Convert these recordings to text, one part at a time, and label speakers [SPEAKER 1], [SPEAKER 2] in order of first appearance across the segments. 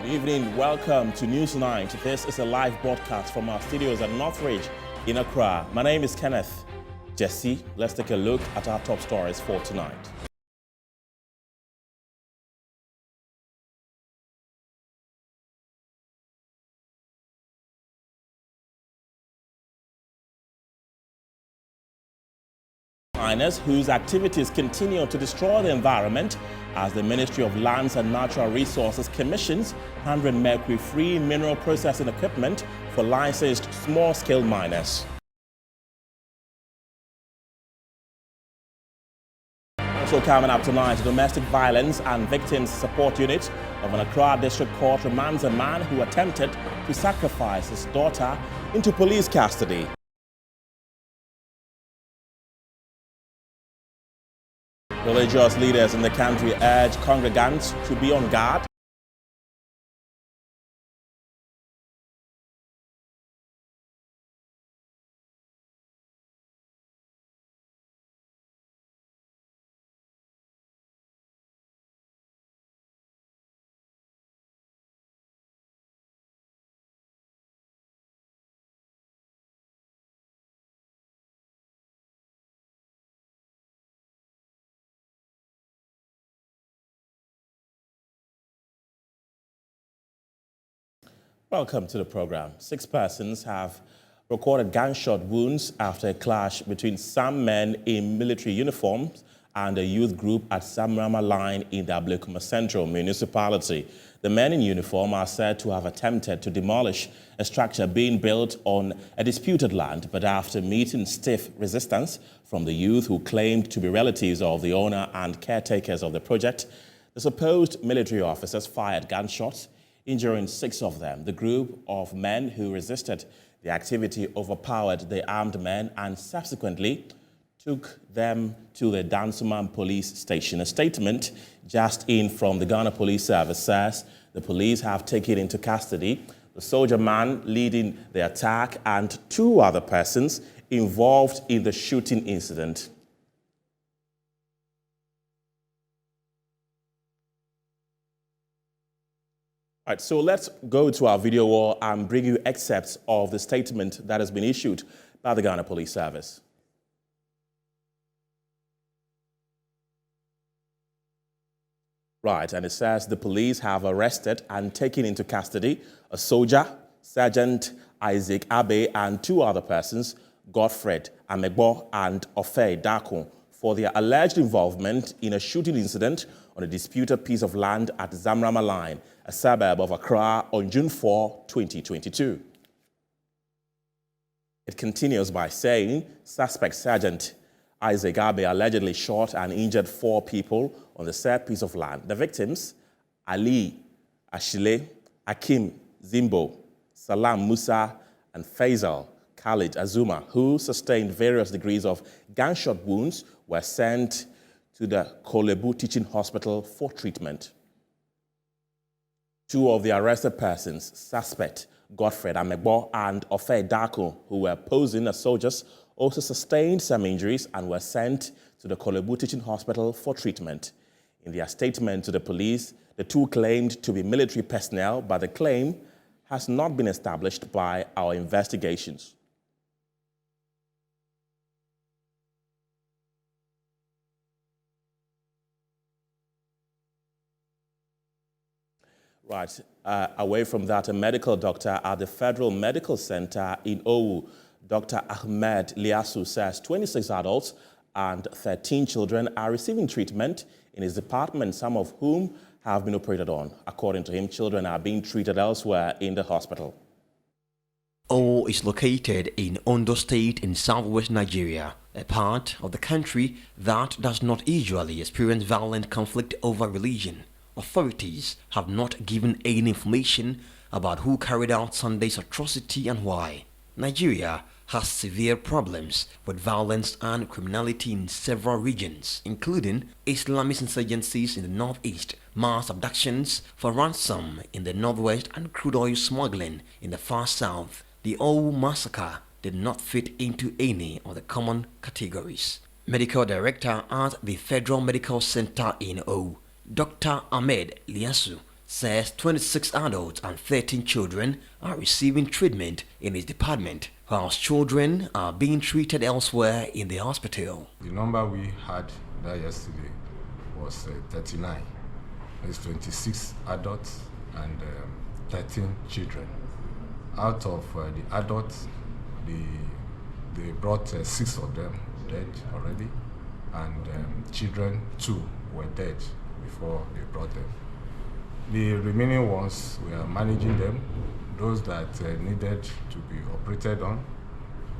[SPEAKER 1] Good evening. Welcome to Newsnight. This is a live broadcast from our studios at Northridge in Accra. My name is Kenneth Jesse. Let's take a look at our top stories for tonight. Miners whose activities continue to destroy the environment as the Ministry of Lands and Natural Resources commissions 100 mercury-free mineral processing equipment for licensed small-scale miners. Also coming up tonight, Domestic Violence and Victims Support Unit of an Accra District Court remands a man who attempted to sacrifice his daughter into police custody. Religious leaders in the country urge congregants to be on guard. Welcome to the program. 6 persons have recorded gunshot wounds after a clash between some men in military uniforms and a youth group at Zamrama Line in the Ablekuma Central municipality. The men in uniform are said to have attempted to demolish a structure being built on a disputed land, but after meeting stiff resistance from the youth who claimed to be relatives of the owner and caretakers of the project, the supposed military officers fired gunshots, injuring 6 of them. The group of men who resisted the activity overpowered the armed men and subsequently took them to the Dansoman police station. A statement just in from the Ghana Police Service says the police have taken into custody the soldier man leading the attack and 2 other persons involved in the shooting incident. All right, so let's go to our video wall and bring you excerpts of the statement that has been issued by the Ghana Police Service. Right, and it says the police have arrested and taken into custody a soldier, Sergeant Isaac Abe, and 2 other persons, Godfred Amegbo and Ofe Dakon, for their alleged involvement in a shooting incident on a disputed piece of land at Zamrama Line, a suburb of Accra, on June 4, 2022. It continues by saying, suspect Sergeant Isaac Abe allegedly shot and injured 4 people on the said piece of land. The victims, Ali Ashile, Akim Zimbo, Salam Musa, and Faisal Khalid Azuma, who sustained various degrees of gunshot wounds, were sent to the Kolebu Teaching Hospital for treatment. 2 of the arrested persons, suspect Godfred Amegbo and Ofe Dako, who were posing as soldiers, also sustained some injuries and were sent to the Kolebu Teaching Hospital for treatment. In their statement to the police, the 2 claimed to be military personnel, but the claim has not been established by our investigations. Right, away from that, a medical doctor at the Federal Medical Center in Owu, Dr. Ahmed Liasu, says 26 adults and 13 children are receiving treatment in his department, some of whom have been operated on. According to him, children are being treated elsewhere in the hospital.
[SPEAKER 2] Owo is located in Ondo State in southwest Nigeria, a part of the country that does not usually experience violent conflict over religion. Authorities have not given any information about who carried out Sunday's atrocity and why. Nigeria has severe problems with violence and criminality in several regions, including Islamist insurgencies in the northeast, mass abductions for ransom in the northwest, and crude oil smuggling in the far south. The Owu massacre did not fit into any of the common categories. Medical Director at the Federal Medical Center in Owu, Dr. Ahmed Liasu, says 26 adults and 13 children are receiving treatment in his department, whilst children are being treated elsewhere in the hospital.
[SPEAKER 3] The number we had there yesterday was 39. It's 26 adults and 13 children. Out of the adults, they brought 6 of them dead already, and children 2 were dead before they brought them. The remaining ones, we are managing them. Those that needed to be operated on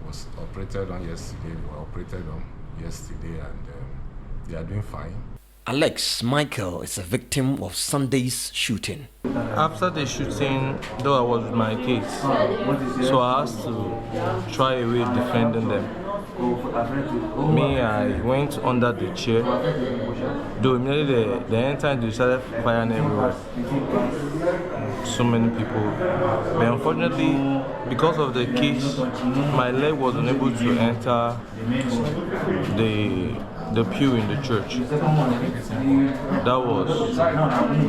[SPEAKER 3] was operated on yesterday. They were operated on yesterday, and they are doing fine.
[SPEAKER 2] Alex Michael is a victim of Sunday's shooting.
[SPEAKER 4] After the shooting, though I was with my kids, so I asked to try a way of defending them. Me, I went under the chair, though immediately they entered, they started firing everywhere. So many people. But unfortunately, because of the kicks, my leg was unable to enter the pew in the church. That was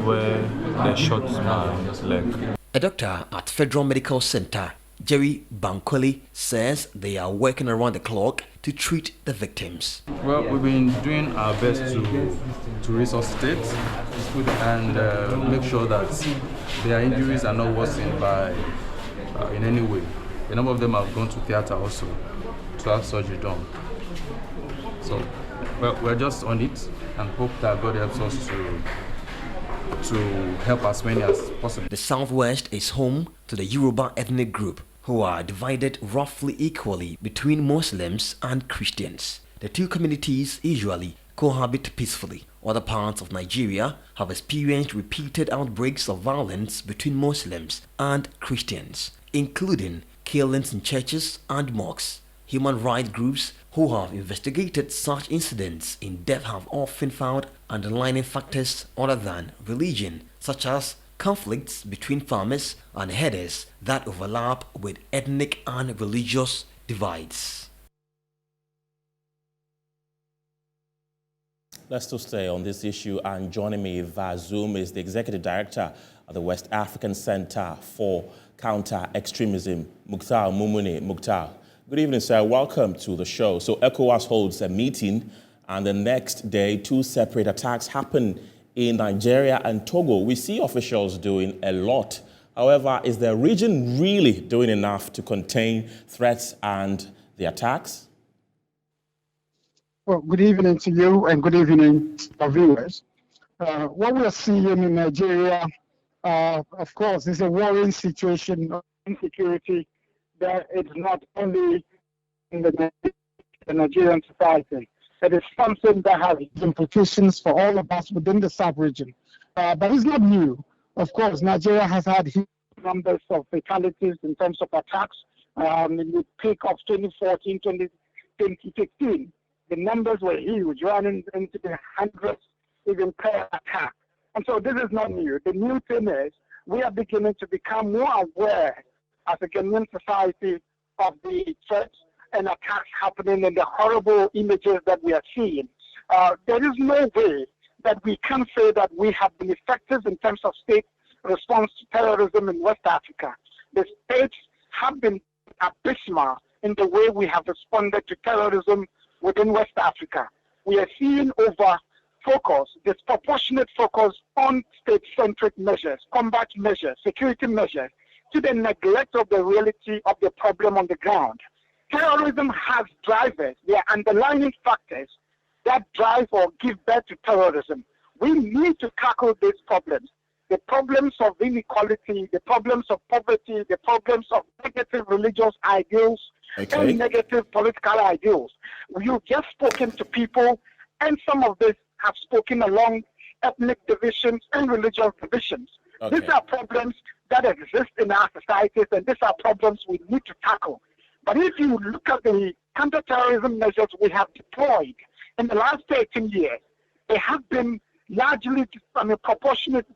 [SPEAKER 4] where they shot my leg.
[SPEAKER 2] A doctor at Federal Medical Center, Jerry Bankole, says they are working around the clock to treat the victims.
[SPEAKER 5] Well, we've been doing our best to resuscitate and make sure that their injuries are not worsened by in any way. A number of them have gone to theater also to have surgery done. So, well, we're just on it and hope that God helps us to help as many as possible.
[SPEAKER 2] The Southwest is home to the Yoruba ethnic group, who are divided roughly equally between Muslims and Christians. The two communities usually cohabit peacefully. Other parts of Nigeria have experienced repeated outbreaks of violence between Muslims and Christians, including killings in churches and mosques. Human rights groups who have investigated such incidents in depth have often found underlying factors other than religion, such as conflicts between farmers and herders that overlap with ethnic and religious divides.
[SPEAKER 1] Let's still stay on this issue, and joining me via Zoom is the Executive Director of the West African Center for Counter-Extremism, Mukhtar Mumuni. Mukhtar, good evening, sir. Welcome to the show. So ECOWAS holds a meeting, and the next day, 2 separate attacks happen in Nigeria and Togo. We see officials doing a lot. However, is the region really doing enough to contain threats and the attacks?
[SPEAKER 6] Well, good evening to you and good evening to our viewers. What we are seeing in Nigeria, of course, is a worrying situation of insecurity that it's not only in the Nigerian society. It is something that has implications for all of us within the sub-region. But it's not new. Of course, Nigeria has had huge numbers of fatalities in terms of attacks. In the peak of 2014, 2015, the numbers were huge, running into the hundreds even per attack. And so this is not new. The new thing is we are beginning to become more aware as a Ghanaian society of the threats and attacks happening and the horrible images that we are seeing. There is no way that we can say that we have been effective in terms of state response to terrorism in West Africa. The states have been abysmal in the way we have responded to terrorism within West Africa. We are seeing disproportionate focus on state-centric measures, combat measures, security measures, to the neglect of the reality of the problem on the ground. Terrorism has drivers, there are underlying factors that drive or give birth to terrorism. We need to tackle these problems. The problems of inequality, the problems of poverty, the problems of negative religious ideals, and negative political ideals. You've just spoken to people, and some of this have spoken along ethnic divisions and religious divisions. These are problems that exist in our societies, and these are problems we need to tackle. But if you look at the counterterrorism measures we have deployed in the last 13 years, they have been largely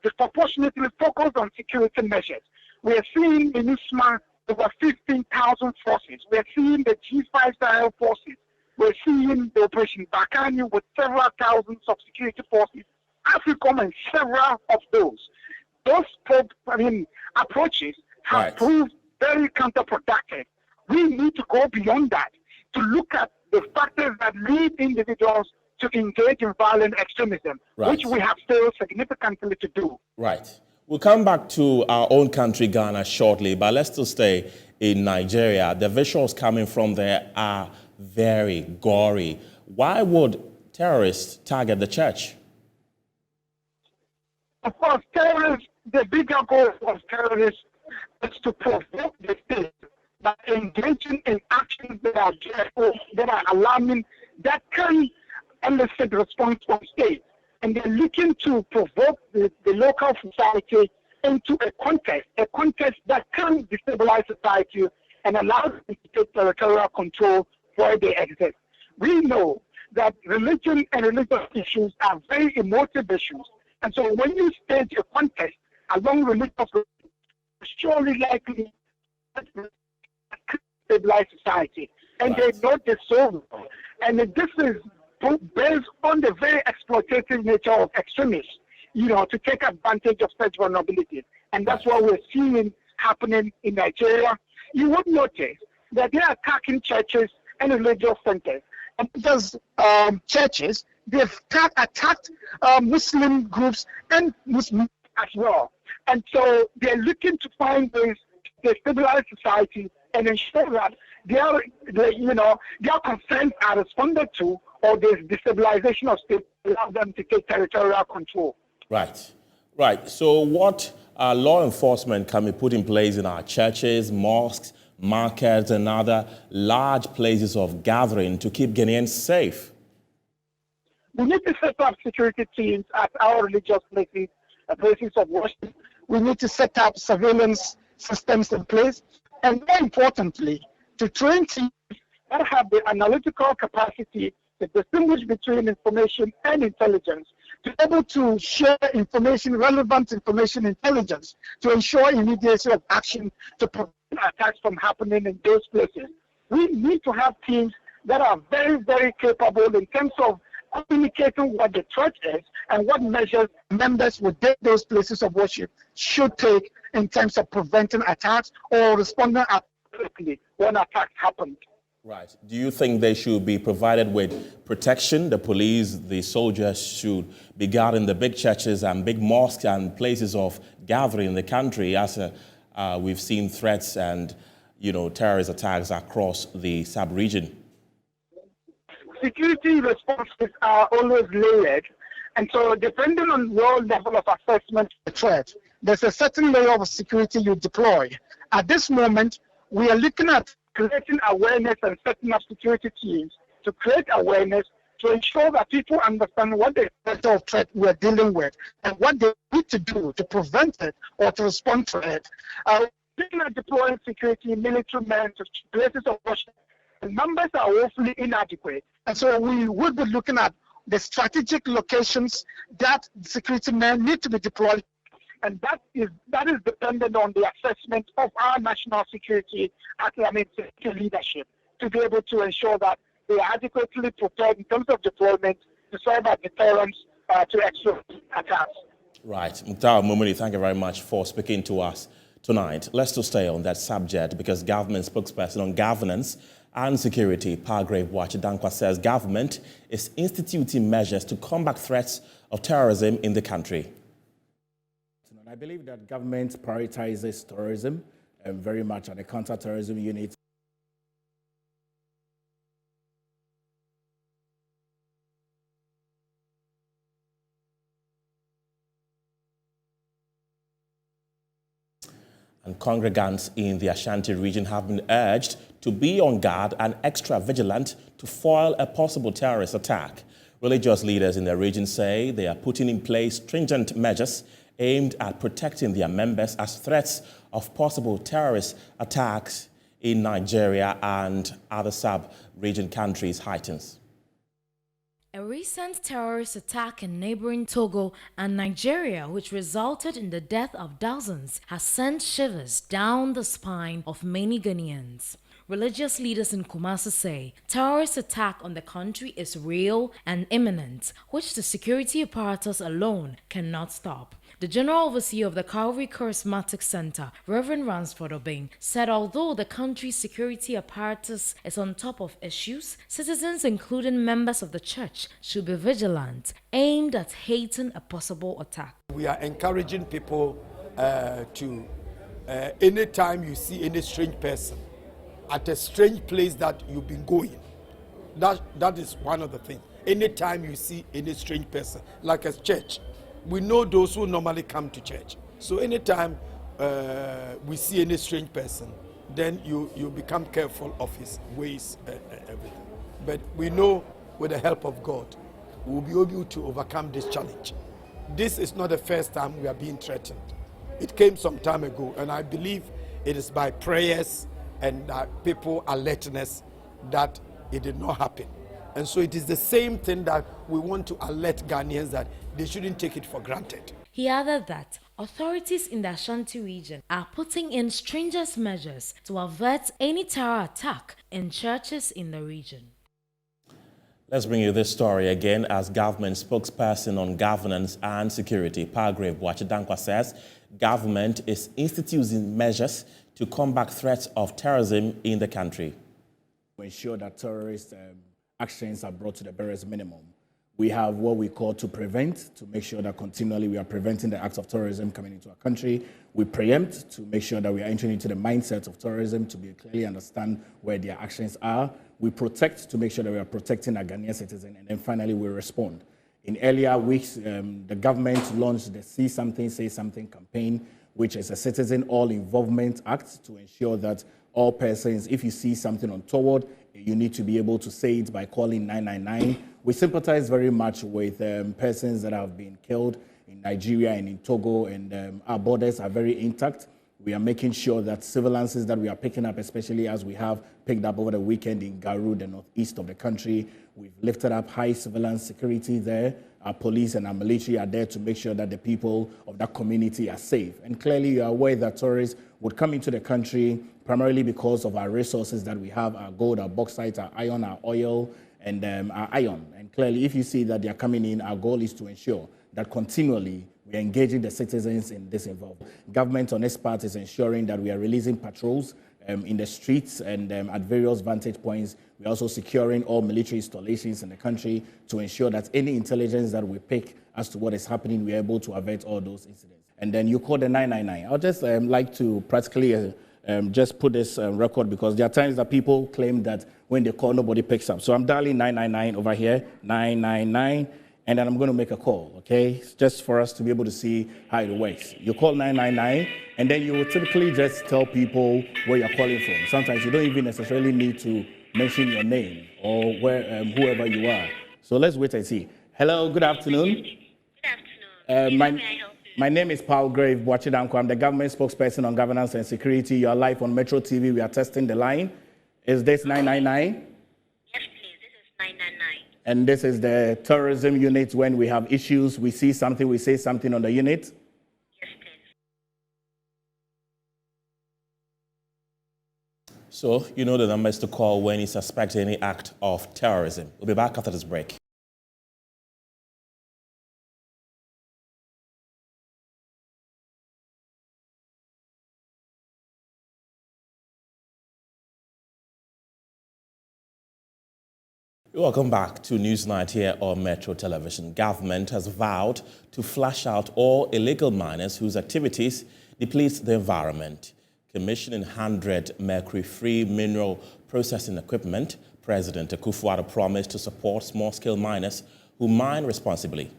[SPEAKER 6] disproportionately focused on security measures. We are seeing in USMA over 15,000 forces. We are seeing the G5 Sahel forces. We're seeing the Operation Bakani with several thousands of security forces. AFRICOM and several of those. those approaches have
[SPEAKER 1] Right.
[SPEAKER 6] proved very counterproductive. We need to go beyond that to look at the factors that lead individuals to engage in violent extremism, which
[SPEAKER 1] Right.
[SPEAKER 6] we have failed significantly to do.
[SPEAKER 1] Right. We'll come back to our own country, Ghana, shortly, but let's still stay in Nigeria. The visuals coming from there are very gory. Why would terrorists target the church?
[SPEAKER 6] Of course, terrorists, the bigger goal of terrorists is to provoke the state by engaging in actions that are dreadful, that are alarming, that can elicit response from state. And they're looking to provoke the local society into a contest that can destabilize society and allow them to take territorial control where they exist. We know that religion and religious issues are very emotive issues. And so when you stage a contest along religious lines, surely likely to stabilize society. And
[SPEAKER 1] Right.
[SPEAKER 6] they know this so well. And this is based on the very exploitative nature of extremists, to take advantage of such vulnerabilities. And that's what we're seeing happening in Nigeria. You would notice that they're attacking churches and religious centers. And just churches, they've attacked Muslim groups and Muslims as well. And so they're looking to find ways to stabilize society and ensure that their concerns are responded to, or there's destabilization of state allow them to take territorial control.
[SPEAKER 1] Right. Right. So what law enforcement can be put in place in our churches, mosques, markets, and other large places of gathering to keep Ghanaians safe?
[SPEAKER 6] We need to set up security teams at our religious places of worship. We need to set up surveillance systems in place. And more importantly, to train teams that have the analytical capacity to distinguish between information and intelligence, to be able to share information, relevant information, intelligence, to ensure immediacy of action to prevent attacks from happening in those places. We need to have teams that are very, very capable in terms of communicating what the threat is and what measures members within those places of worship should take in terms of preventing attacks or responding appropriately when attacks happen.
[SPEAKER 1] Right. Do you think they should be provided with protection? The police, the soldiers should be guarding the big churches and big mosques and places of gathering in the country, as we've seen threats and terrorist attacks across the sub-region?
[SPEAKER 6] Security responses are always layered, and so depending on your level of assessment of the threat, there's a certain layer of security you deploy. At this moment, we are looking at creating awareness and setting up security teams to create awareness to ensure that people understand what the level of threat we're dealing with and what they need to do to prevent it or to respond to it. Looking at deploying security military men to places of worship, the numbers are woefully inadequate. And so we would be looking at the strategic locations that security men need to be deployed. And that is dependent on the assessment of our national security leadership to be able to ensure that they are adequately prepared in terms of deployment to serve as deterrents to extra attacks.
[SPEAKER 1] Right. Mukhtar Mumuni, thank you very much for speaking to us tonight. Let's still stay on that subject because government spokesperson on governance and security, Palgrave Wachidankwa, says government is instituting measures to combat threats of terrorism in the country.
[SPEAKER 7] I believe that government prioritizes tourism very much at the counter-terrorism unit.
[SPEAKER 1] And congregants in the Ashanti region have been urged to be on guard and extra vigilant to foil a possible terrorist attack. Religious leaders in the region say they are putting in place stringent measures aimed at protecting their members as threats of possible terrorist attacks in Nigeria and other sub-region countries heightens.
[SPEAKER 8] A recent terrorist attack in neighboring Togo and Nigeria, which resulted in the death of dozens, has sent shivers down the spine of many Ghanaians. Religious leaders in Kumasi say terrorist attack on the country is real and imminent, which the security apparatus alone cannot stop. The General Overseer of the Calvary Charismatic Center, Reverend Ransford Obeng, said although the country's security apparatus is on top of issues, citizens, including members of the church, should be vigilant, aimed at hating a possible attack.
[SPEAKER 9] We are encouraging people to, anytime you see any strange person at a strange place that you've been going, that is one of the things. Anytime you see any strange person, like a church, we know those who normally come to church. So anytime we see any strange person, then you become careful of his ways and everything. But we know with the help of God, we will be able to overcome this challenge. This is not the first time we are being threatened. It came some time ago, and I believe it is by prayers and people alertness that it did not happen. And so it is the same thing that we want to alert Ghanaians that they shouldn't take it for granted.
[SPEAKER 8] He added that authorities in the Ashanti region are putting in stringent measures to avert any terror attack in churches in the region.
[SPEAKER 1] Let's bring you this story again as government spokesperson on governance and security, Palgrave Boakye-Danquah, says government is instituting measures to combat threats of terrorism in the country.
[SPEAKER 7] To ensure that terrorist actions are brought to the barest minimum. We have what we call to prevent, to make sure that continually we are preventing the acts of terrorism coming into our country. We preempt to make sure that we are entering into the mindset of terrorism to be clearly understand where their actions are. We protect to make sure that we are protecting our Ghanaian citizens, and then finally we respond. In earlier weeks, the government launched the See Something, Say Something campaign, which is a citizen all-involvement act to ensure that all persons, if you see something untoward, you need to be able to say it by calling 999. We sympathize very much with persons that have been killed in Nigeria and in Togo, and our borders are very intact. We are making sure that surveillances that we are picking up, especially as we have picked up over the weekend in Garu, the northeast of the country, we've lifted up high surveillance security there. Our police and our military are there to make sure that the people of that community are safe. And clearly, you are aware that tourists would come into the country primarily because of our resources that we have, our gold, our bauxite, our iron, our oil, and our iron. And clearly, if you see that they are coming in, our goal is to ensure that continually we are engaging the citizens in this involvement. Government on its part is ensuring that we are releasing patrols in the streets and at various vantage points. We're also securing all military installations in the country to ensure that any intelligence that we pick as to what is happening, we're able to avert all those incidents. And then you call the 999. I'll just like to practically just put this record, because there are times that people claim that when they call, nobody picks up. So I'm dialing 999 over here, 999, and then I'm going to make a call, okay? It's just for us to be able to see how it works. You call 999, and then you will typically just tell people where you're calling from. Sometimes you don't even necessarily need to mention your name or where whoever you are. So let's wait and see. Hello, good afternoon.
[SPEAKER 10] Good afternoon.
[SPEAKER 7] My name is Palgrave Boakye-Danquah. I'm the government spokesperson on governance and security. You are live on Metro TV. We are testing the line. Is this 999?
[SPEAKER 10] Yes, please. This is 999.
[SPEAKER 7] And this is the tourism unit. When we have issues, we see something, we say something on the unit.
[SPEAKER 10] Yes, please.
[SPEAKER 1] So you know the numbers to call when you suspect any act of terrorism. We'll be back after this break. Welcome back to Newsnight here on Metro Television. Government has vowed to flush out all illegal miners whose activities deplete the environment. Commissioning 100 mercury-free mineral processing equipment, President Akufo-Addo promised to support small-scale miners who mine responsibly.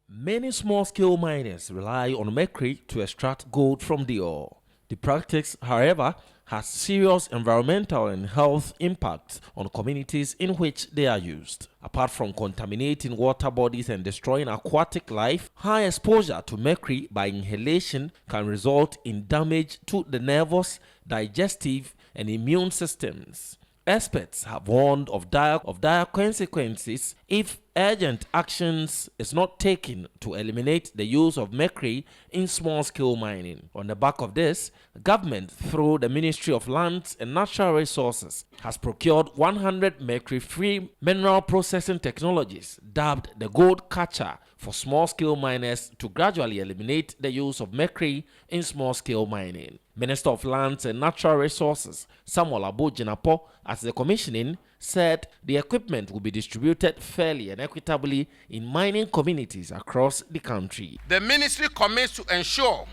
[SPEAKER 11] Many small-scale miners rely on mercury to extract gold from the ore. The practice, however, has serious environmental and health impacts on communities in which they are used. Apart from contaminating water bodies and destroying aquatic life, high exposure to mercury by inhalation can result in damage to the nervous, digestive, and immune systems. Experts have warned of dire consequences if urgent actions is not taken to eliminate the use of mercury in small-scale mining. On the back of this, government, through the Ministry of Lands and Natural Resources, has procured 100 mercury-free mineral processing technologies, dubbed the Gold Catcher, for small-scale miners to gradually eliminate the use of mercury in small-scale mining. Minister of Lands and Natural Resources Samuel Abo-Jinapor, at the commissioning, said the equipment will be distributed fairly and equitably in mining communities across the country.
[SPEAKER 12] The ministry commits to ensure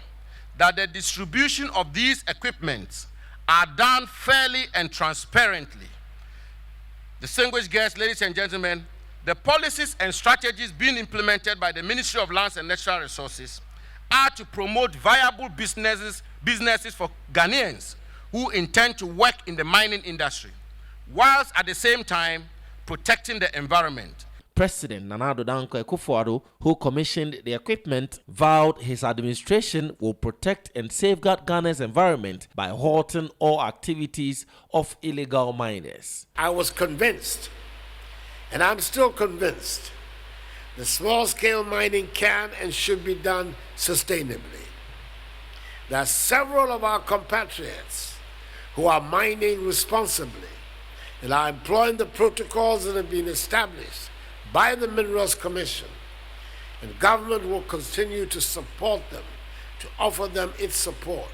[SPEAKER 12] that the distribution of these equipments are done fairly and transparently. Distinguished guests, ladies and gentlemen, the policies and strategies being implemented by the Ministry of Lands and Natural Resources are to promote viable businesses for Ghanaians who intend to work in the mining industry, whilst at the same time protecting the environment.
[SPEAKER 11] President Nana Addo Dankwa Akufo-Addo, who commissioned the equipment, vowed his administration will protect and safeguard Ghana's environment by halting all activities of illegal miners.
[SPEAKER 13] I was convinced, and I'm still convinced, that small-scale mining can and should be done sustainably. There are several of our compatriots who are mining responsibly and are employing the protocols that have been established by the Minerals Commission, and government will continue to support them, to offer them its support.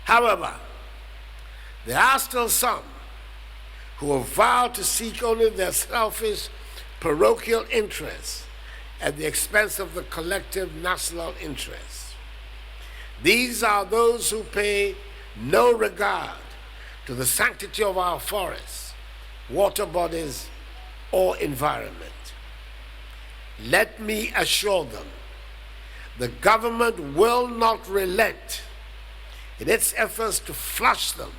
[SPEAKER 13] However, there are still some who have vowed to seek only their selfish, parochial interests at the expense of the collective national interest. These are those who pay no regard to the sanctity of our forests, water bodies, or environment. Let me assure them, the government will not relent in its efforts to flush them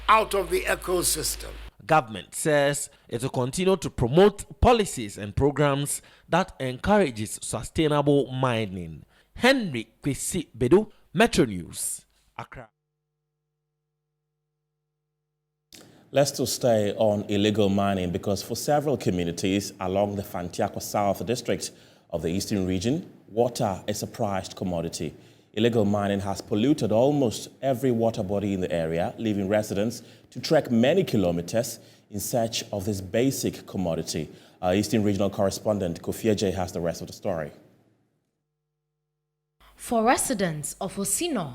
[SPEAKER 13] out of the ecosystem.
[SPEAKER 11] Government says it will continue to promote policies and programs that encourages sustainable mining. Henry Kwesi Bedu, Metro News, Accra.
[SPEAKER 1] Let's still stay on illegal mining because for several communities along the Fantiakwa South district of the Eastern region, water is a prized commodity. Illegal mining has polluted almost every water body in the area, leaving residents to trek many kilometers in search of this basic commodity. Our Eastern Regional correspondent Kofi J has the rest of the story.
[SPEAKER 8] For residents of Osino,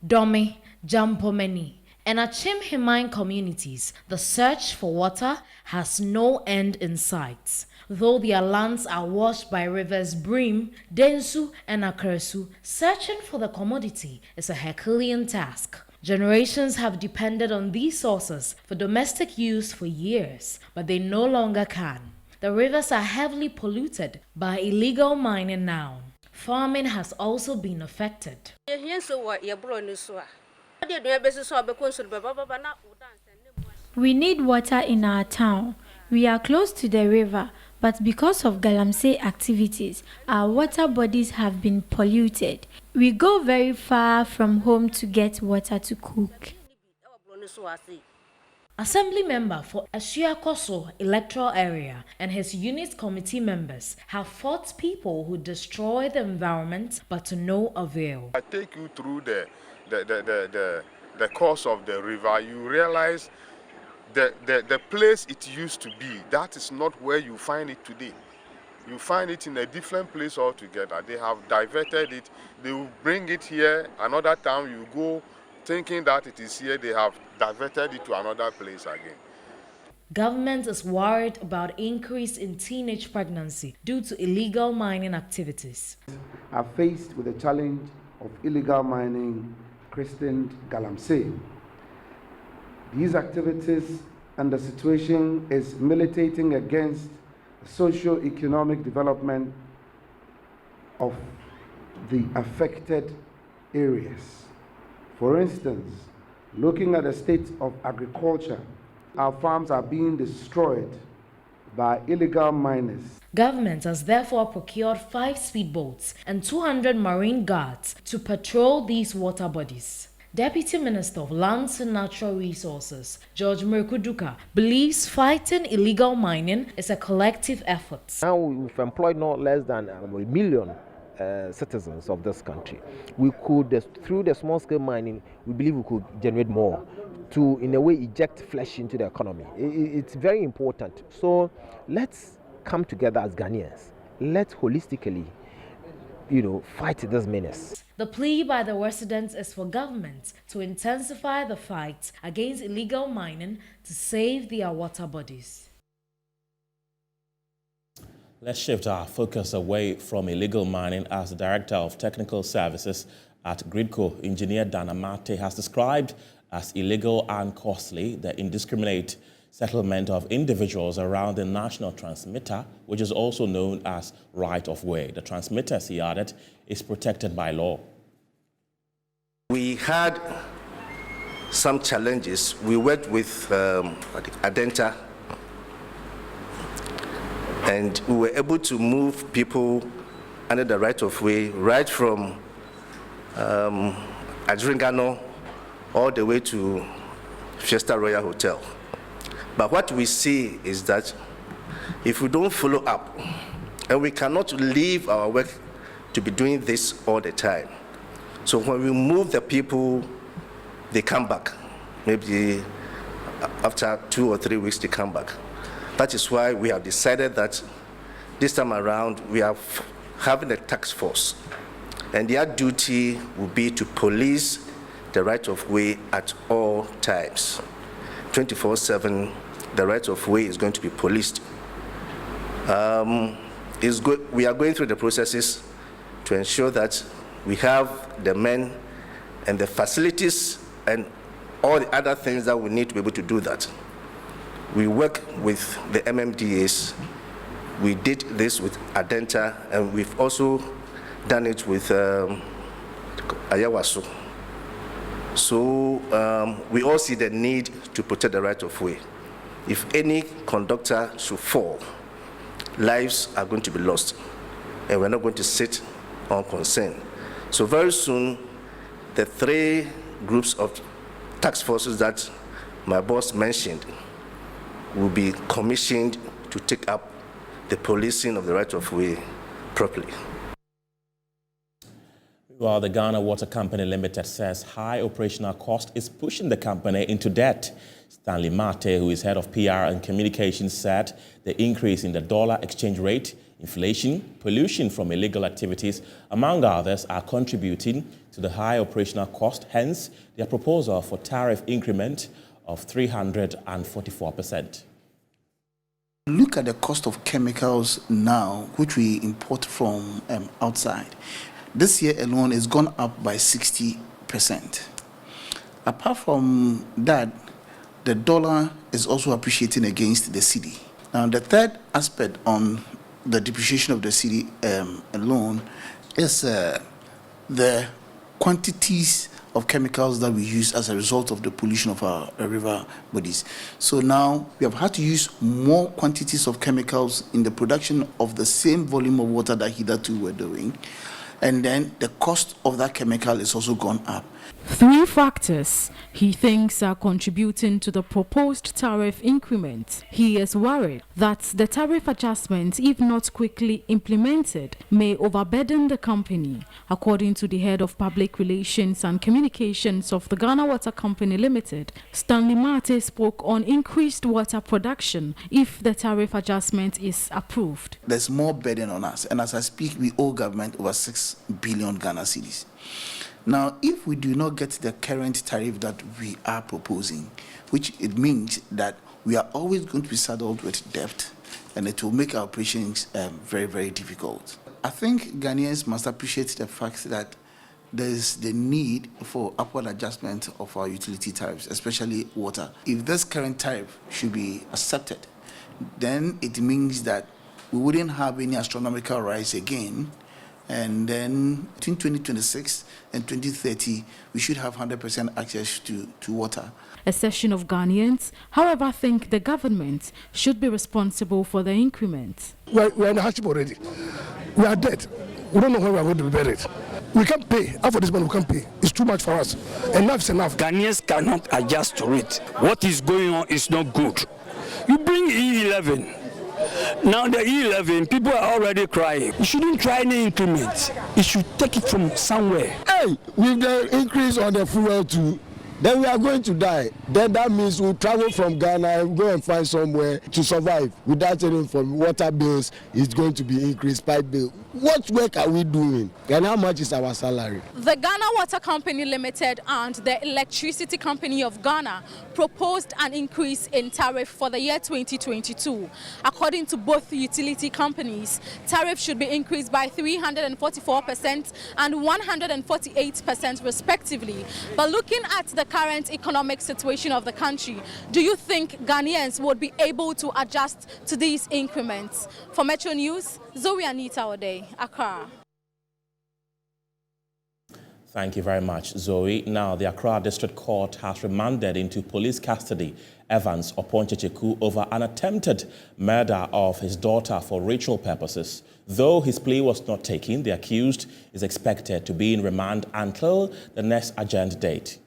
[SPEAKER 8] Dome, Jampomeni, and Achim Himine communities, the search for water has no end in sight. Though their lands are washed by rivers Brim, Densu, and Akersu, searching for the commodity is a Herculean task. Generations have depended on these sources for domestic use for years, but they no longer can. The rivers are heavily polluted by illegal mining now. Farming has also been affected.
[SPEAKER 14] We need water in our town. We are close to the river, but because of Galamsey activities, our water bodies have been polluted. We go very far from home to get water to cook.
[SPEAKER 8] Assembly member for Ashiakoso electoral area and his unit committee members have fought people who destroy the environment, but to no avail.
[SPEAKER 15] I take you through the course of the river. You realize the place it used to be, that is not where you find it today. You find it in a different place altogether. They have diverted it. They will bring it here. Another time you go thinking that it is here, they have diverted it to another place again.
[SPEAKER 8] Government is worried about increase in teenage pregnancy due to illegal mining activities.
[SPEAKER 16] Are faced with the challenge of illegal mining christened Galamsey. These activities and the situation is militating against the socio-economic development of the affected areas. For instance, looking at the state of agriculture, our farms are being destroyed by illegal miners.
[SPEAKER 8] Government has therefore procured 5 speedboats and 200 marine guards to patrol these water bodies. Deputy Minister of Lands and Natural Resources, George Merkuduka, believes fighting illegal mining is a collective effort.
[SPEAKER 17] Now we've employed no less than 1 million citizens of this country. We could, through the small-scale mining, we believe we could generate more to, in a way, inject flesh into the economy. It's very important. So let's come together as Ghanaians. Let's holistically, fight this menace.
[SPEAKER 8] The plea by the residents is for government to intensify the fight against illegal mining to save their water bodies.
[SPEAKER 1] Let's shift our focus away from illegal mining as the Director of Technical Services at Gridco, Engineer Dana Mate, has described as illegal and costly the indiscriminate settlement of individuals around the national transmitter, which is also known as right-of-way. The transmitter, he added, is protected by law.
[SPEAKER 18] We had some challenges. We worked with Adenta, and we were able to move people under the right-of-way right from Adringano all the way to Fiesta Royal Hotel. But what we see is that if we don't follow up, and we cannot leave our work to be doing this all the time. So when we move the people, they come back. Maybe after 2 or 3 weeks, they come back. That is why we have decided that this time around, we are having a task force. And their duty will be to police the right-of-way at all times. 24/7, the right-of-way is going to be policed. We are going through the processes to ensure that we have the men and the facilities and all the other things that we need to be able to do that. We work with the MMDAs. We did this with Adenta, and we've also done it with Ayawaso. So we all see the need to protect the right-of-way. If any conductor should fall, lives are going to be lost, and we're not going to sit unconcerned. So very soon, the 3 groups of task forces that my boss mentioned will be commissioned to take up the policing of the right-of-way properly.
[SPEAKER 1] Well, the Ghana Water Company Limited says high operational cost is pushing the company into debt. Stanley Mate, who is head of PR and communications, said the increase in the dollar exchange rate, inflation, pollution from illegal activities, among others, are contributing to the high operational cost, hence their proposal for tariff increment of 344%.
[SPEAKER 19] Look at the cost of chemicals now, which we import from outside. This year alone, it's gone up by 60%. Apart from that, the dollar is also appreciating against the cedi. Now, the third aspect on the depreciation of the cedi alone is the quantities of chemicals that we use as a result of the pollution of our river bodies. So now we have had to use more quantities of chemicals in the production of the same volume of water that hitherto we're doing. And then the cost of that chemical is also gone up.
[SPEAKER 20] 3 factors he thinks are contributing to the proposed tariff increment. He is worried that the tariff adjustment, if not quickly implemented, may overburden the company. According to the head of public relations and communications of the Ghana Water Company Limited, Stanley Mate spoke on increased water production if the tariff adjustment is approved.
[SPEAKER 19] There's more burden on us, and as I speak, we owe government over 6 billion Ghana cedis. Now, if we do not get the current tariff that we are proposing, which it means that we are always going to be saddled with debt, and it will make our operations very, very difficult. I think Ghanaians must appreciate the fact that there is the need for upward adjustment of our utility tariffs, especially water. If this current tariff should be accepted, then it means that we wouldn't have any astronomical rise again. And then between 2026 and 2030, we should have 100% access to water.
[SPEAKER 20] A section of Ghanaians, however, think the government should be responsible for the increment.
[SPEAKER 21] We're in the hardship already. We are dead. We don't know when we are going to be buried. We can't pay. Half of this money we can't pay. It's too much for us. Enough is enough.
[SPEAKER 22] Ghanaians cannot adjust to it. What is going on is not good. You bring E11. Now the E11, people are already crying. You shouldn't try any increments. You should take it from somewhere.
[SPEAKER 21] Hey, with the increase on the fuel too, then we are going to die. Then that means we'll travel from Ghana and go and find somewhere to survive without any from water bills. It's going to be increased, pipe bill. What work are we doing? And how much is our salary?
[SPEAKER 23] The Ghana Water Company Limited and the Electricity Company of Ghana proposed an increase in tariff for the year 2022. According to both utility companies, tariff should be increased by 344% and 148% respectively. But looking at the current economic situation of the country, do you think Ghanaians would be able to adjust to these increments? For Metro News, Zoe Anita Ode, Accra.
[SPEAKER 1] Thank you very much, Zoe. Now, the Accra District Court has remanded into police custody Evans Oponchecheku over an attempted murder of his daughter for ritual purposes. Though his plea was not taken, the accused is expected to be in remand until the next adjourned date.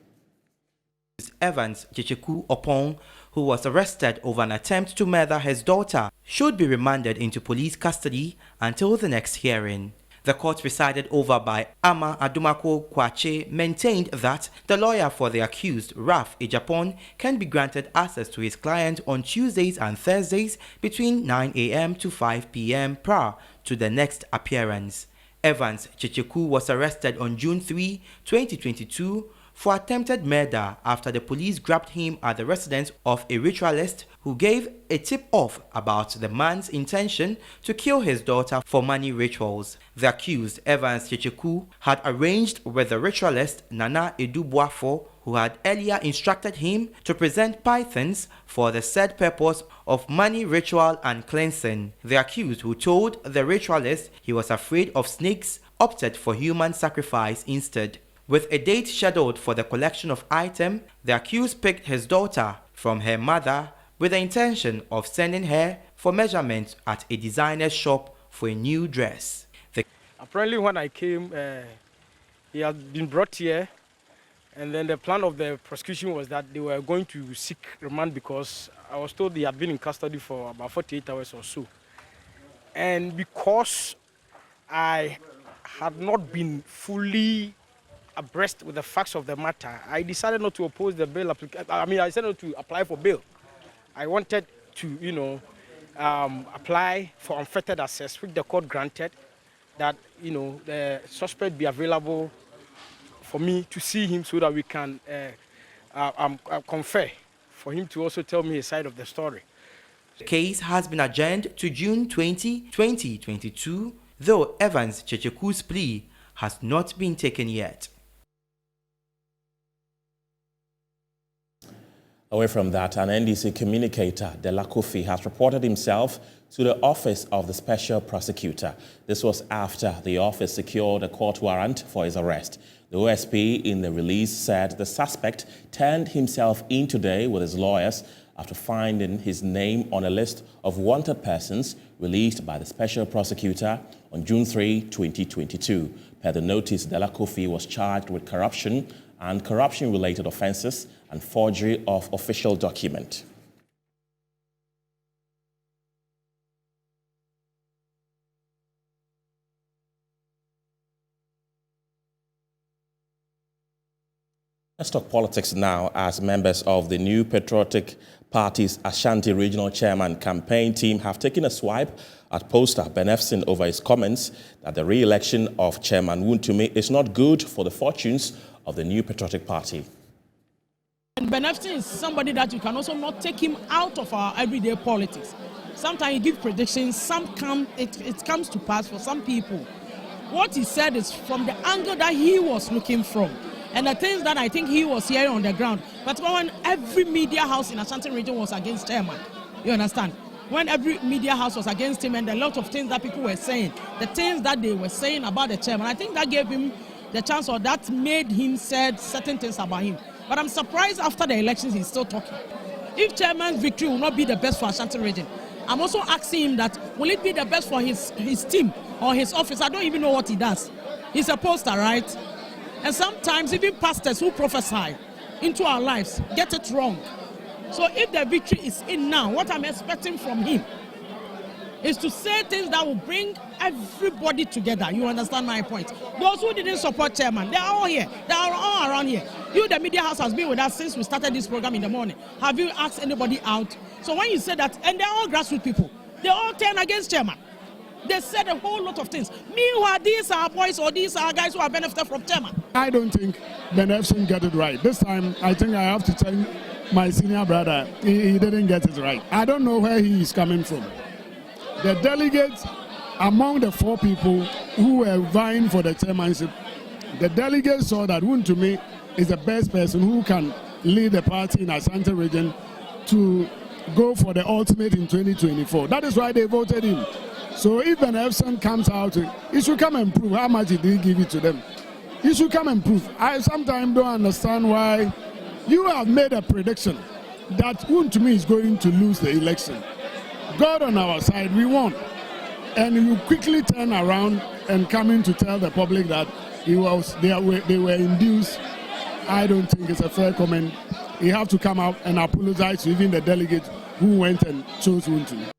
[SPEAKER 24] Evans Checheku Opon, who was arrested over an attempt to murder his daughter, should be remanded into police custody until the next hearing. The court presided over by Ama Adumako Kwache maintained that the lawyer for the accused, Raf Ejapon, can be granted access to his client on Tuesdays and Thursdays between 9 a.m. to 5 p.m. prior to the next appearance. Evans Checheku was arrested on June 3, 2022 for attempted murder after the police grabbed him at the residence of a ritualist who gave a tip-off about the man's intention to kill his daughter for money rituals. The accused, Evans Checheku, had arranged with the ritualist Nana Edubuafo, who had earlier instructed him to present pythons for the said purpose of money ritual and cleansing. The accused, who told the ritualist he was afraid of snakes, opted for human sacrifice instead. With a date scheduled for the collection of items, the accused picked his daughter from her mother with the intention of sending her for measurement at a designer's shop for a new dress.
[SPEAKER 25] Apparently when I came, he had been brought here, and then the plan of the prosecution was that they were going to seek remand because I was told he had been in custody for about 48 hours or so. And because I had not been fully abreast with the facts of the matter, I decided not to oppose the bail application. I decided not to apply for bail. I wanted to, apply for unfettered access, which the court granted, that, the suspect be available for me to see him so that we can confer, for him to also tell me his side of the story.
[SPEAKER 24] The case has been adjourned to June 20, 2022, though Evans Checheku's plea has not been taken yet.
[SPEAKER 1] Away from that, an NDC communicator, Dela Kofi, has reported himself to the office of the special prosecutor. This was after the office secured a court warrant for his arrest. The OSP in the release said the suspect turned himself in today with his lawyers after finding his name on a list of wanted persons released by the special prosecutor on June 3, 2022. Per the notice, Dela Kofi was charged with corruption and corruption-related offenses and forgery of official document. Let's talk politics now, as members of the New Patriotic Party's Ashanti Regional Chairman campaign team have taken a swipe at poster Ben Efson over his comments that the re-election of Chairman Wontumi is not good for the fortunes of the New Patriotic Party.
[SPEAKER 26] And Ben Efson is somebody that you can also not take him out of our everyday politics. Sometimes you give predictions, it comes to pass for some people. What he said is from the angle that he was looking from, and the things that I think he was hearing on the ground. But when every media house in Ashanti region was against Chairman, you understand? When every media house was against him and a lot of things that people were saying, the things that they were saying about the Chairman, I think that gave him the chance, or that made him say certain things about him. But I'm surprised after the elections he's still talking. If Chairman's victory will not be the best for Ashanti region, I'm also asking him that will it be the best for his team or his office? I don't even know what he does. He's a poster, right? And sometimes even pastors who prophesy into our lives get it wrong. So if the victory is in now, what I'm expecting from him is to say things that will bring everybody together. You understand my point? Those who didn't support chairman, they are all here. They are all around here. You, the media house, has been with us since we started this program in the morning. Have you asked anybody out? So when you say that, and they're all grassroots people, they all turn against chairman. They said a whole lot of things. Meanwhile, these are boys or these are guys who are benefited from chairman.
[SPEAKER 2] I don't think Ben Epson got it right. This time, I think I have to tell my senior brother, he didn't get it right. I don't know where he is coming from. The delegates, among the 4 people who were vying for the chairmanship, the delegates saw that Wontumi is the best person who can lead the party in Ashanti region to go for the ultimate in 2024. That is why they voted him. So if Ben Epson comes out, he should come and prove how much he did give it to them. He should come and prove. I sometimes don't understand why you have made a prediction that Wontumi is going to lose the election. God on our side, we won. And you quickly turn around and come in to tell the public that they were induced. I don't think it's a fair comment. You have to come out and apologize to even the delegates who went and chose Wontumi.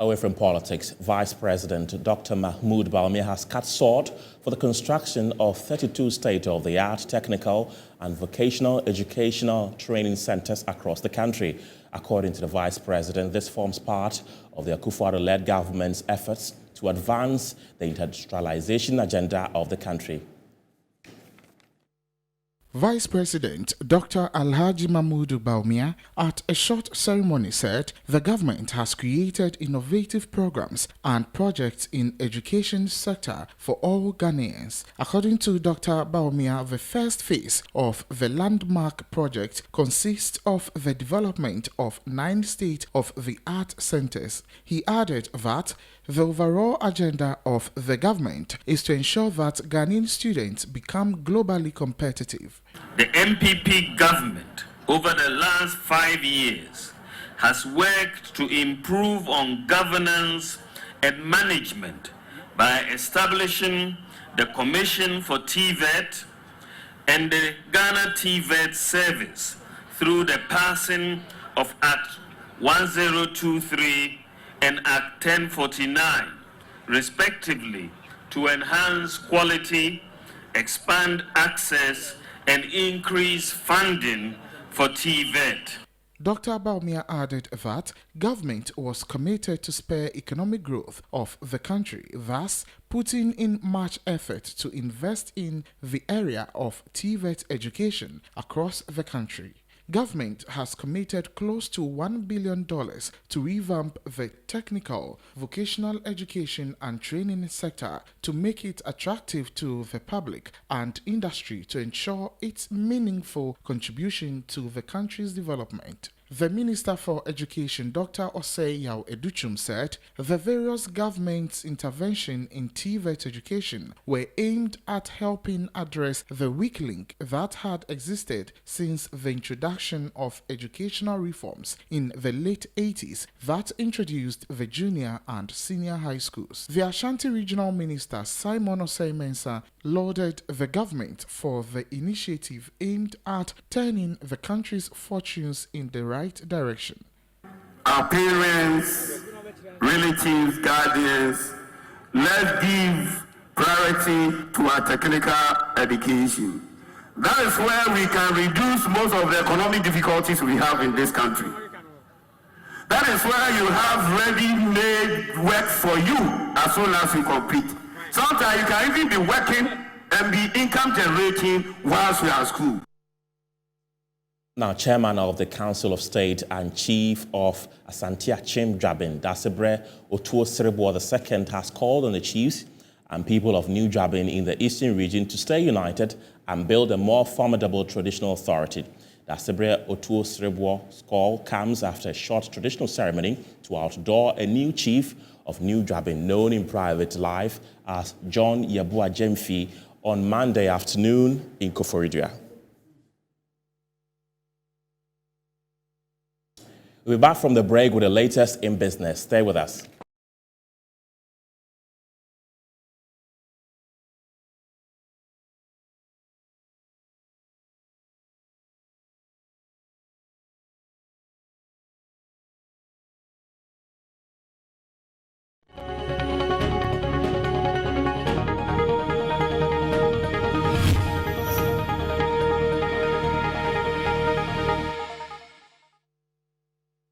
[SPEAKER 1] Away from politics, Vice President Dr. Mahmoud Bawumia has cut short for the construction of 32 state-of-the-art technical and vocational educational training centers across the country. According to the Vice President, this forms part of the Akufo-Addo-led government's efforts to advance the industrialization agenda of the country.
[SPEAKER 3] Vice President Dr. Alhaji Mahmoud Bawumia at a short ceremony said the government has created innovative programs and projects in education sector for all Ghanaians. According to Dr. Bawumia, the first phase of the landmark project consists of the development of 9 state-of-the-art centers. He added that the overall agenda of the government is to ensure that Ghanaian students become globally competitive.
[SPEAKER 4] The MPP government over the last 5 years has worked to improve on governance and management by establishing the Commission for TVET and the Ghana TVET service through the passing of Act 1023 and Act 1049, respectively, to enhance quality, expand access, and increase funding for TVET.
[SPEAKER 3] Dr. Bawumia added that government was committed to spur economic growth of the country, thus putting in much effort to invest in the area of TVET education across the country. Government has committed close to $1 billion to revamp the technical, vocational education and training sector to make it attractive to the public and industry to ensure its meaningful contribution to the country's development. The Minister for Education, Dr. Osei Yao Educhum, said the various government's intervention in TVET education were aimed at helping address the weak link that had existed since the introduction of educational reforms in the late 80s that introduced the junior and senior high schools. The Ashanti Regional Minister, Simon Osei Mensah, lauded the government for the initiative aimed at turning the country's fortunes in the right direction.
[SPEAKER 4] Our parents, relatives, guardians, let's give priority to our technical education. That is where we can reduce most of the economic difficulties we have in this country. That is where you have ready-made work for you as soon as you compete. Sometimes you can even be working and be income generating whilst you are at school.
[SPEAKER 1] Now, Chairman of the Council of State and Chief of Asante Achim Dwabin, Dasebre Otuo-Serebour II, has called on the chiefs and people of New Dwabin in the eastern region to stay united and build a more formidable traditional authority. Dasebre Otuo-Serebour's call comes after a short traditional ceremony to outdoor a new chief of New Dwabin, known in private life as John Yabua Jemfi, on Monday afternoon in Koforidua. We'll be back from the break with the latest in business. Stay with us.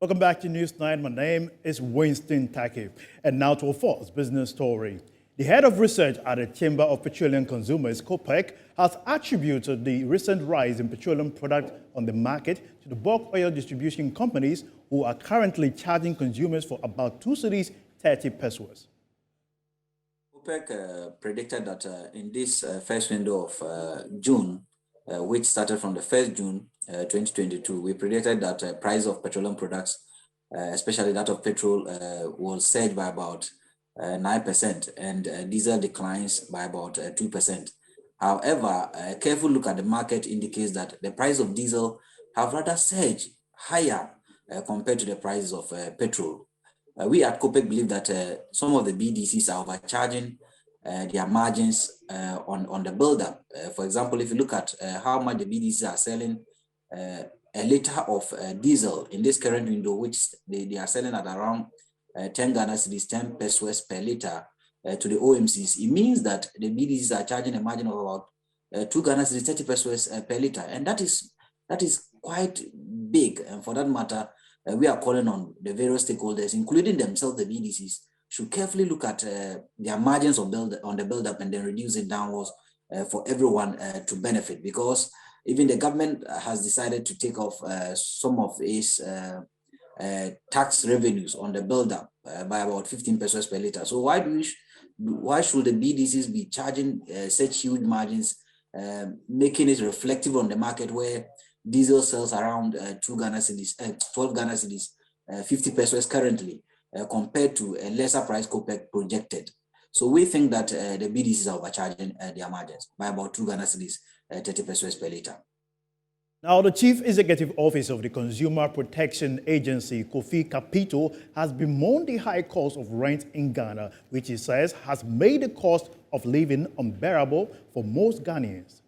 [SPEAKER 5] Welcome back to News 9. My name is Winston Taki. And now to our first business story. The head of research at the Chamber of Petroleum Consumers, COPEC, has attributed the recent rise in petroleum products on the market to the bulk oil distribution companies who are currently charging consumers for about 2 cedis, 30 pesos.
[SPEAKER 6] OPEC predicted that in this first window of June, which started from the 1st June 2022, we predicted that price of petroleum products, especially that of petrol, will surge by about 9% and diesel declines by about 2%. However, a careful look at the market indicates that the price of diesel have rather surged higher compared to the prices of petrol. We at COPEC believe that some of the BDCs are overcharging their margins on the buildup. For example, if you look at how much the BDCs are selling a liter of diesel in this current window, which they are selling at around 10 Ghana cedis, 10 pesos per liter to the OMCs, it means that the BDCs are charging a margin of about 2 Ghana cedis, 30 pesos per liter. And that is quite big. And for that matter, we are calling on the various stakeholders, including themselves, the BDCs, should carefully look at their margins on the build-up and then reduce it downwards for everyone to benefit. Because even the government has decided to take off some of its tax revenues on the build-up by about 15 pesos per liter. So why should the BDCs be charging such huge margins, making it reflective on the market where diesel sells around 2 Ghana cedis, 12 Ghana cedis, 50 pesos currently, compared to a lesser price COPEC projected. So we think that the BDCs are overcharging their margins by about 2 Ghana cedis, 30 pesos per liter.
[SPEAKER 5] Now, the Chief Executive Office of the Consumer Protection Agency, Kofi Kapito, has bemoaned the high cost of rent in Ghana, which he says has made the cost of living unbearable for most Ghanaians.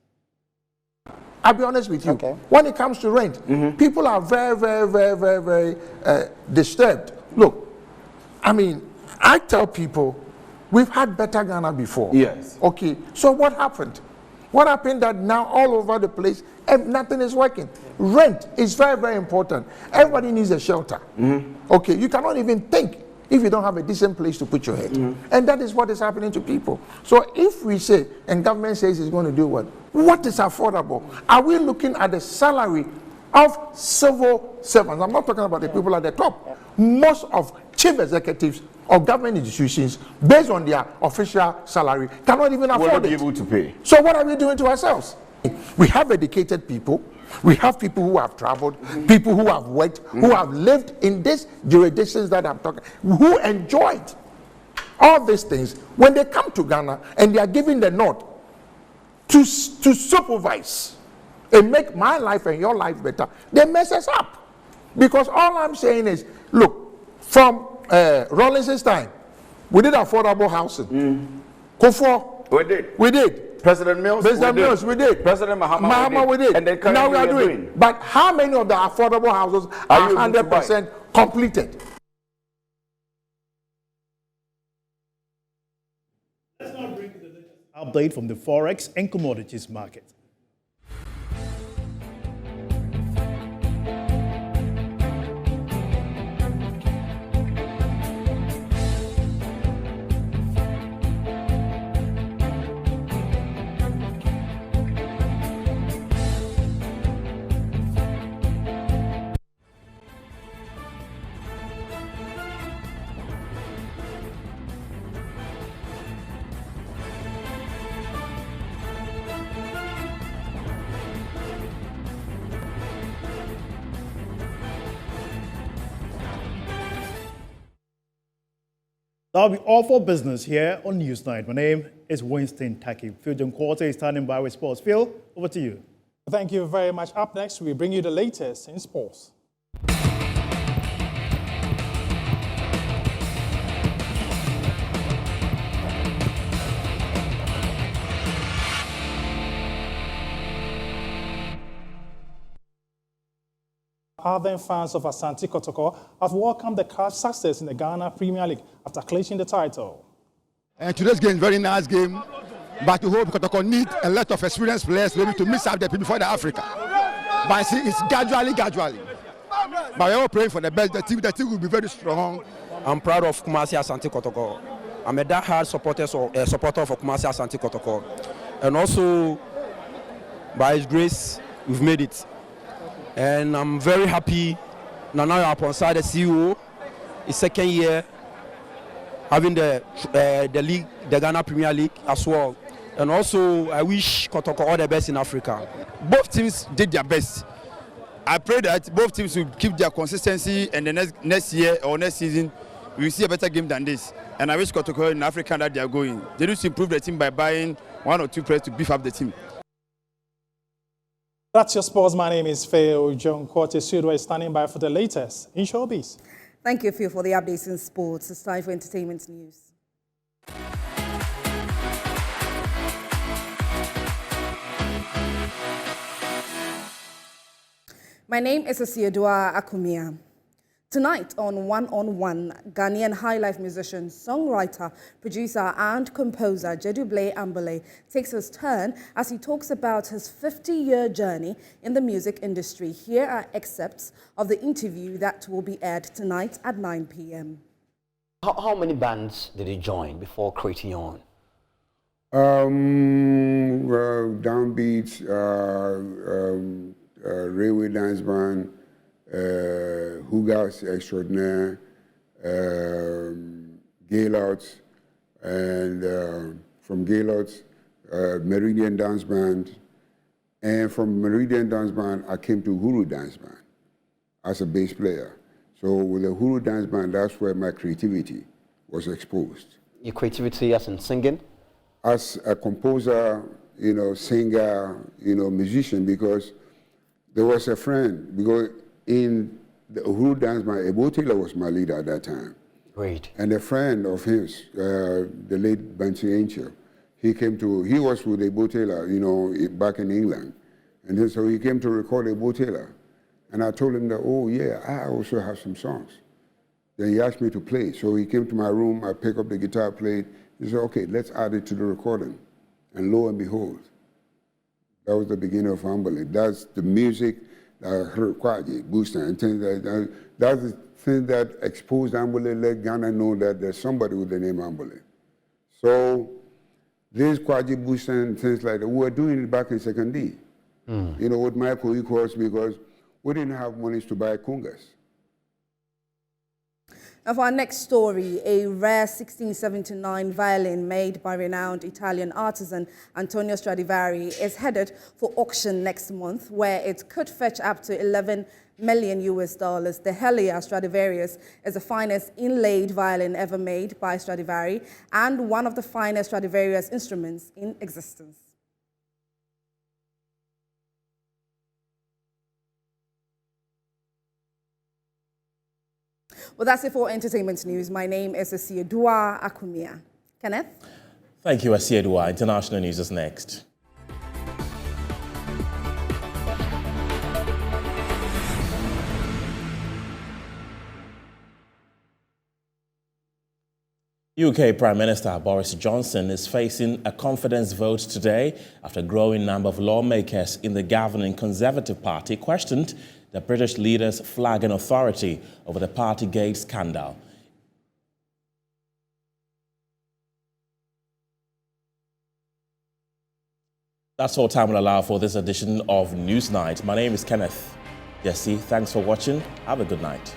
[SPEAKER 7] I'll be honest with you. Okay. When it comes to rent, people are very disturbed. Look, I mean, I tell people, we've had better Ghana before.
[SPEAKER 9] Yes.
[SPEAKER 7] Okay, so what happened? What happened that now all over the place, nothing is working? Rent is very important. Everybody needs a shelter. Okay, you cannot even think if you don't have a decent place to put your head. And that is what is happening to people. So if we say, and government says it's going to do what is affordable? Are we looking at the salary of civil servants? I'm not talking about the people at the top. Most of chief executives of government institutions, based on their official salary, cannot even afford it.
[SPEAKER 9] Will not be able to pay.
[SPEAKER 7] So what are we doing to ourselves? We have educated people. We have people who have traveled, people who have worked, who have lived in these jurisdictions that I'm talking, who enjoyed all these things. When they come to Ghana and they are given the nod to supervise and make my life and your life better, they mess us up. Because all I'm saying is, look, from Rawlinson's time, we did affordable housing. Kufuor, we did.
[SPEAKER 9] President Mills,
[SPEAKER 7] we did.
[SPEAKER 9] President Mahama,
[SPEAKER 7] we did.
[SPEAKER 9] And then
[SPEAKER 7] now we are doing. But how many of the affordable houses are 100% completed?
[SPEAKER 5] Let's now bring the latest update from the Forex and commodities market. That'll be all for business here on Newsnight. My name is Winston Taki. Phil John Quarter is standing by with sports. Phil, over to you.
[SPEAKER 10] Thank you very much. Up next, we bring you the latest in sports. Ardent fans of Asante Kotoko have welcomed the club's success in the Ghana Premier League after clinching the title.
[SPEAKER 21] And today's game is a very nice game, but we hope Kotoko need a lot of experienced players maybe to mix up the people before the Africa. But see, it's gradually.
[SPEAKER 11] But we are praying for the best. The team will be very strong.
[SPEAKER 12] I'm proud of Kumasi Asante Kotoko. I'm a diehard supporter of Kumasi Asante Kotoko. And also, by His grace, we've made it. And I'm very happy. Nana Aponsah, the CEO, his second year having the league, the Ghana Premier League as well. And also, I wish Kotoko all the best in Africa.
[SPEAKER 11] Both teams did their best. I pray that both teams will keep their consistency, and the next year or next season, we will see a better game than this. And I wish Kotoko in Africa that they are going. They need to improve the team by buying 1 or 2 players to beef up the team.
[SPEAKER 10] That's your sports. My name is Feo John Corte. Studio is standing by for the latest in showbiz.
[SPEAKER 13] Thank you, Phil, for the updates in sports. It's time for entertainment news. My name is Asiedua Akumia. Tonight on One, Ghanaian highlife musician, songwriter, producer and composer Jeduble Ambole takes his turn as he talks about his 50-year journey in the music industry. Here are excerpts of the interview that will be aired tonight at 9 p.m.
[SPEAKER 14] How many bands did you join before creating your
[SPEAKER 15] own? Downbeats, Railway Dance Band, Hugas Extraordinaire, Gaylouts, and from Gaylouts, Meridian Dance Band, and from Meridian Dance Band, I came to Huru Dance Band as a bass player. So with the Huru Dance Band, that's where my creativity was exposed.
[SPEAKER 14] Your creativity as in singing?
[SPEAKER 15] As a composer, singer, musician, because there was a friend, because in the Uhuru Dance Band, Ebo Taylor was my leader at that time.
[SPEAKER 14] Great.
[SPEAKER 15] And a friend of his, the late Bansi Angel, he was with Ebo Taylor, back in England. And then, so he came to record Ebo Taylor. And I told him that, oh yeah, I also have some songs. Then he asked me to play. So he came to my room, I picked up the guitar, played. He said, okay, let's add it to the recording. And lo and behold, that was the beginning of Ambole. That's the music that I heard Kwaji, Booster, and things like that. That's the thing that exposed Ambole, let Ghana know that there's somebody with the name Ambole. So this Kwaji, Booster, and things like that, we were doing it back in Second D. With Michael Equals, because we didn't have monies to buy congas.
[SPEAKER 13] Now for our next story, a rare 1679 violin made by renowned Italian artisan Antonio Stradivari is headed for auction next month, where it could fetch up to $11 million. The Helia Stradivarius is the finest inlaid violin ever made by Stradivari and one of the finest Stradivarius instruments in existence. Well, that's it for entertainment news. My name is Asiedua Akumia. Kenneth?
[SPEAKER 1] Thank you, Asiedua. International news is next. UK Prime Minister Boris Johnson is facing a confidence vote today after a growing number of lawmakers in the governing Conservative Party questioned the British leader's flagging authority over the Partygate scandal. That's all time will allow for this edition of Newsnight. My name is Kenneth Jesse. Thanks for watching. Have a good night.